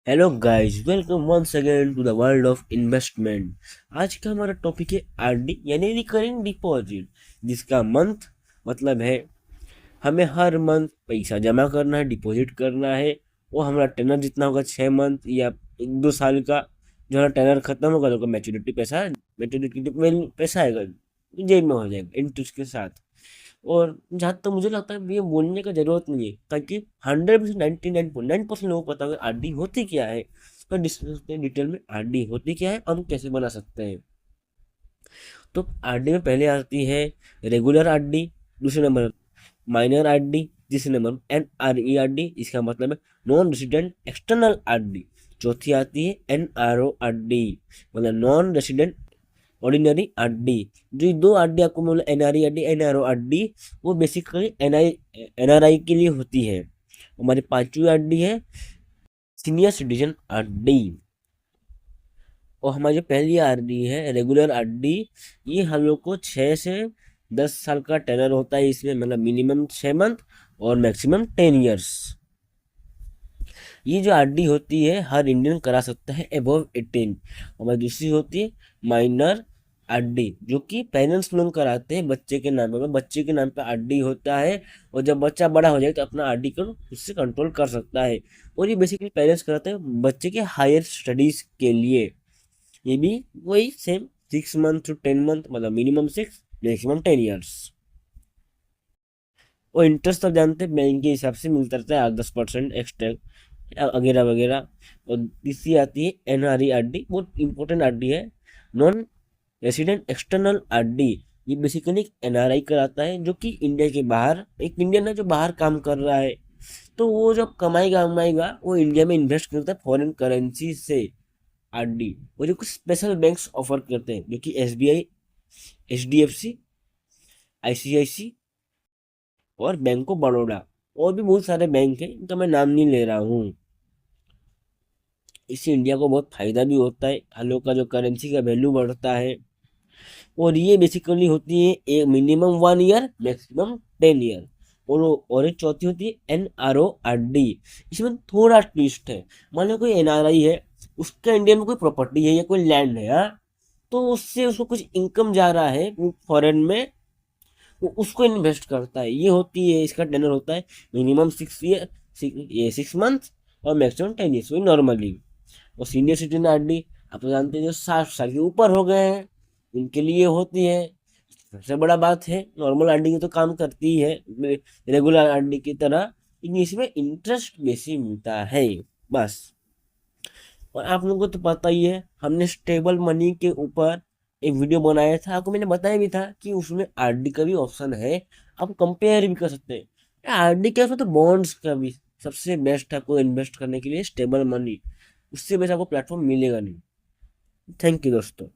Hello guys, welcome once again to the world of investment. आज का हमारा topic है आरडी यानी रिकरिंग डिपॉजिट, जिसका मंथ मतलब है हमें हर मंथ पैसा जमा करना है, डिपॉजिट करना है। वो हमारा टेनर जितना होगा 6 मंथ या 1-2 साल का। जो हमारा टेनर खत्म होगा तो मैच्योरिटी पैसा आएगा, जेब में हो जाएगा इंटरेस्ट के साथ। और जहाँ तक मुझे लगता है ये बोलने का जरूरत नहीं है, ताकि 100% 99.9% लोगों को पता है आरडी होती क्या है। तो डिस्कस करते हैं डिटेल में आरडी होती क्या है और हम कैसे बना सकते हैं। तो आरडी में पहले आती है रेगुलर आरडी, दूसरे नंबर माइनर आरडी, तीसरे नंबर NRE आरडी, इसका मतलब है नॉन रेसिडेंट एक्सटर्नल आरडी। चौथी आती है NRO आरडी, मतलब नॉन रेसिडेंट ऑर्डिनरी आरडी। जो ये दो आरडी आपको मतलब NRE आरडी, NRO आरडी, वो बेसिकली NRI के लिए होती है। हमारी पांचवी आरडी है सीनियर सिटीजन आरडी। और हमारी जो पहली आरडी है रेगुलर आरडी, ये हम लोग को 6 से 10 साल का टेनर होता है इसमें, मतलब मिनिमम 6 मंथ और मैक्सिमम 10 ईयर्स। ये जो आरडी होती है हर इंडियन करा सकता है अबव 18। हमारी दूसरी होती है माइनर आरडी, जो कि पेरेंट्स लोन कराते हैं बच्चे के नाम पे। बच्चे के नाम पे आरडी होता है, और जब बच्चा बड़ा हो जाए तो अपना आरडी को उससे कंट्रोल कर सकता है। और ये बेसिकली पेरेंट्स कराते हैं बच्चे के हायर स्टडीज के लिए। ये भी वही सेम 6 मंथ to 10 मंथ, मतलब मिनिमम 6, मैक्सिमम 10 ईयर्स। और इंटरेस्ट तो जानते हैं बैंक के हिसाब से मिलता रहता है 8-10% एक्स्ट्रा वगैरह वगैरह। और तीसरी आती है NRE आरडी, बहुत इंपॉर्टेंट आरडी है, नॉन रेसिडेंट एक्सटर्नल आरडी। ये बेसिकली एक NRI कराता है, जो कि इंडिया के बाहर एक इंडियन है जो बाहर काम कर रहा है। तो वो जब कमाएगा वो इंडिया में इन्वेस्ट करता है फॉरेन करेंसी से। आरडी वो जो कुछ स्पेशल बैंक्स ऑफर करते हैं, जो कि SBI, HDFC, ICICI और बैंक ऑफ बड़ौदा। और भी बहुत सारे बैंक हैं, इनका मैं नाम नहीं ले रहा हूँ। इससे इंडिया को बहुत फायदा भी होता है, हम लोग का जो करेंसी का वैल्यू बढ़ता है। और ये बेसिकली होती है एक मिनिमम 1 ईयर, मैक्सिमम 10 ईयर। और एक चौथी होती है NRO आरडी। इसमें थोड़ा ट्विस्ट है। मान लो कोई NRI है, उसका इंडिया में कोई प्रॉपर्टी है या कोई लैंड है, हाँ, तो उससे उसको कुछ इनकम जा रहा है फॉरेन में, वो उसको इन्वेस्ट करता है। ये होती है, इसका टेनर होता है मिनिमम 6 ईयर, ये 6 मंथ और मैक्सिमम 10 ईयर्स, वही नॉर्मली। और सीनियर सिटीजन आरडी आप तो जानते हैं, जो 60 साल के ऊपर हो गए हैं उनके लिए होती है। सबसे बड़ा बात है, नॉर्मल आरडी की तो काम करती ही है रेगुलर आरडी की तरह, लेकिन इसमें इंटरेस्ट बेसी मिलता है बस। और आप लोगों को तो पता ही है, हमने स्टेबल मनी के ऊपर एक वीडियो बनाया था, आपको मैंने बताया भी था कि उसमें आरडी का भी ऑप्शन है, आप कंपेयर भी कर सकते हैं। आरडी के उसमें तो बॉन्ड्स का भी सबसे बेस्ट है आपको इन्वेस्ट करने के लिए, स्टेबल मनी। उससे बेस्ट आपको प्लेटफॉर्म मिलेगा नहीं। थैंक यू दोस्तों।